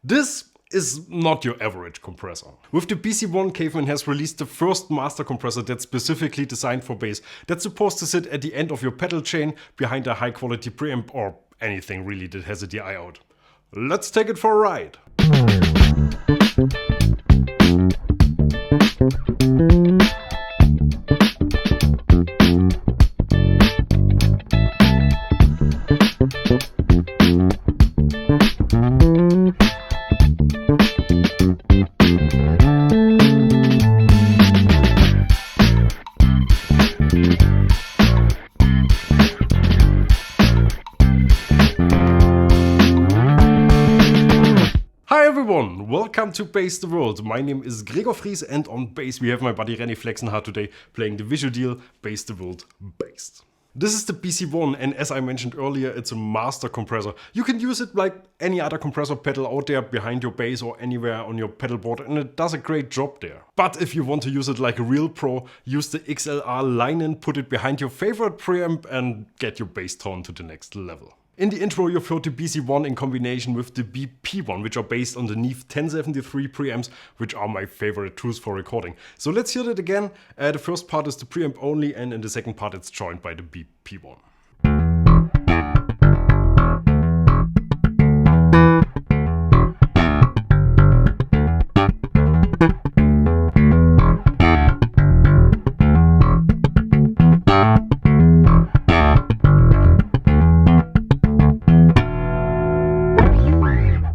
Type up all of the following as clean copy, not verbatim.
This is not your average compressor. With the BC1, Caveman has released the first master compressor that's specifically designed for bass, that's supposed to sit at the end of your pedal chain behind a high quality preamp or anything really that has a DI out. Let's take it for a ride! Hi everyone, welcome to Bass the World. My name is Gregor Fries and on bass we have my buddy René Flexenhardt today playing the Visual Deal Bass the World Bass. This is the BC1 and as I mentioned earlier, it's a master compressor. You can use it like any other compressor pedal out there behind your bass or anywhere on your pedal board and it does a great job there. But if you want to use it like a real pro, use the XLR line-in, put it behind your favorite preamp and get your bass tone to the next level. In the intro you've heard the BC1 in combination with the BP1, which are based on the Neve 1073 preamps, which are my favorite tools for recording. So let's hear that again. The first part is the preamp only and in the second part it's joined by the BP1.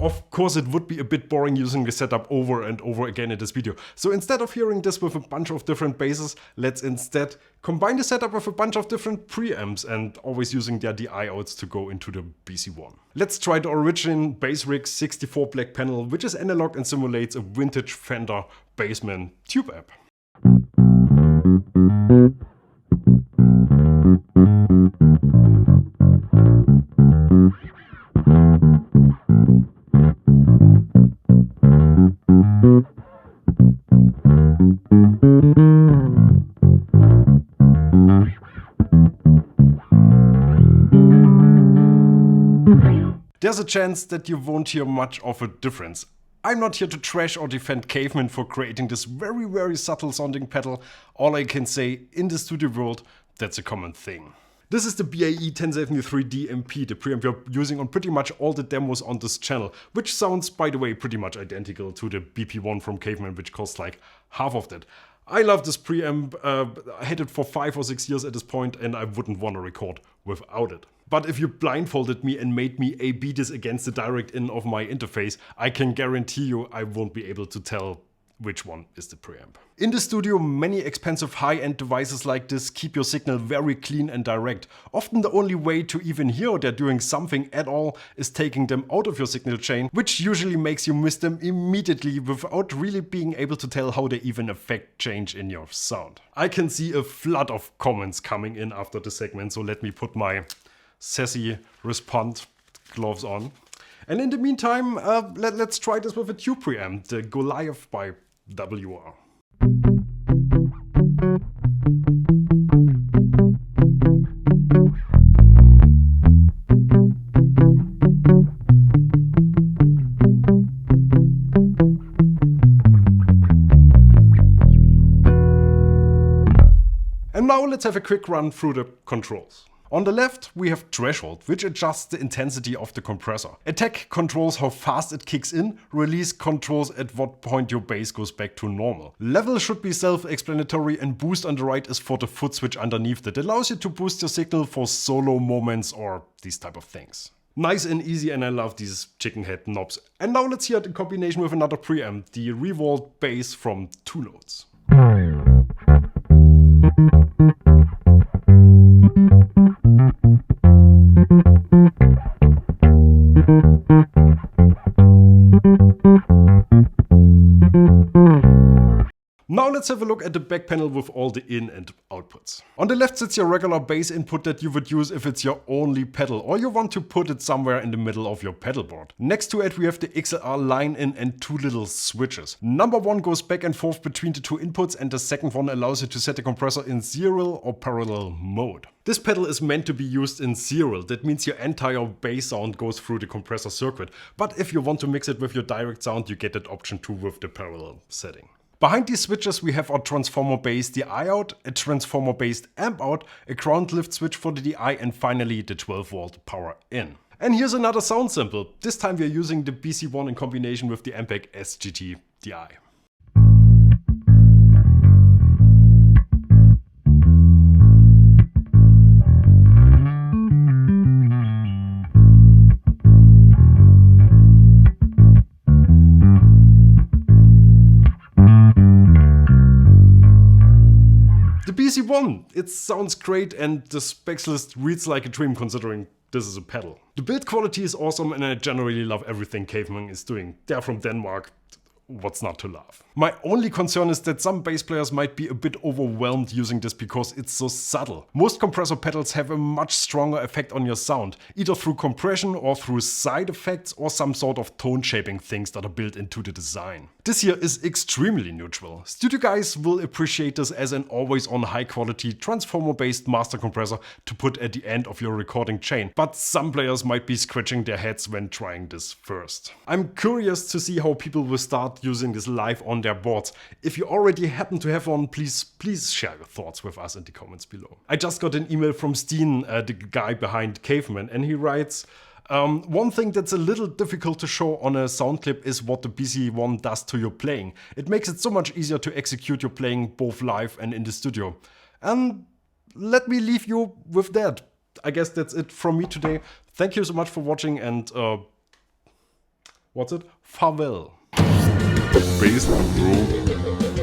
Of course, it would be a bit boring using the setup over and over again in this video. So instead of hearing this with a bunch of different basses, let's instead combine the setup with a bunch of different preamps and always using their DI outs to go into the BC1. Let's try the Origin Bassrig 64 black panel, which is analog and simulates a vintage Fender Bassman tube amp. There's a chance that you won't hear much of a difference. I'm not here to trash or defend Caveman for creating this very subtle sounding pedal. All I can say, in the studio world, that's a common thing. This is the BAE 1073 DMP, the preamp we're using on pretty much all the demos on this channel, which sounds, by the way, pretty much identical to the BP1 from Caveman, which costs like half of that. I love this preamp, I had it for 5 or 6 years at this point and I wouldn't want to record without it. But if you blindfolded me and made me A/B this against the direct in of my interface, I can guarantee you I won't be able to tell which one is the preamp. In the studio, many expensive high-end devices like this keep your signal very clean and direct. Often the only way to even hear they're doing something at all is taking them out of your signal chain, which usually makes you miss them immediately without really being able to tell how they even affect change in your sound. I can see a flood of comments coming in after the segment, so let me put my sassy respond gloves on. And in the meantime, let's try this with a tube preamp, the Goliath by WR. And now let's have a quick run through the controls. On the left, we have threshold, which adjusts the intensity of the compressor. Attack controls how fast it kicks in, release controls at what point your bass goes back to normal. Level should be self-explanatory and boost on the right is for the foot switch underneath that allows you to boost your signal for solo moments or these type of things. Nice and easy and I love these chicken head knobs. And now let's hear it in combination with another preamp, the Revolt bass from Two Notes. Now let's have a look at the back panel with all the in and outputs. On the left sits your regular bass input that you would use if it's your only pedal or you want to put it somewhere in the middle of your pedal board. Next to it we have the XLR line in and two little switches. Number one goes back and forth between the two inputs and the second one allows you to set the compressor in serial or parallel mode. This pedal is meant to be used in serial, that means your entire bass sound goes through the compressor circuit, but if you want to mix it with your direct sound you get that option too with the parallel setting. Behind these switches we have our transformer-based DI out, a transformer-based amp out, a ground lift switch for the DI and finally the 12-volt power in. And here's another sound sample. This time we are using the BC1 in combination with the Ampeg SGT DI. The BC1, it sounds great and the specs list reads like a dream considering this is a pedal. The build quality is awesome and I generally love everything Caveman is doing. They're from Denmark. What's not to love? My only concern is that some bass players might be a bit overwhelmed using this because it's so subtle. Most compressor pedals have a much stronger effect on your sound, either through compression or through side effects or some sort of tone shaping things that are built into the design. This here is extremely neutral. Studio guys will appreciate this as an always on high quality transformer based master compressor to put at the end of your recording chain, but some players might be scratching their heads when trying this first. I'm curious to see how people will start using this live on their boards. If you already happen to have one, please share your thoughts with us in the comments below. I just got an email from Steen, the guy behind Caveman, and he writes, one thing that's a little difficult to show on a sound clip is what the BC1 does to your playing. It makes it so much easier to execute your playing both live and in the studio. And let me leave you with that. I guess that's it from me today. Thank you so much for watching and farewell. Bass Bro.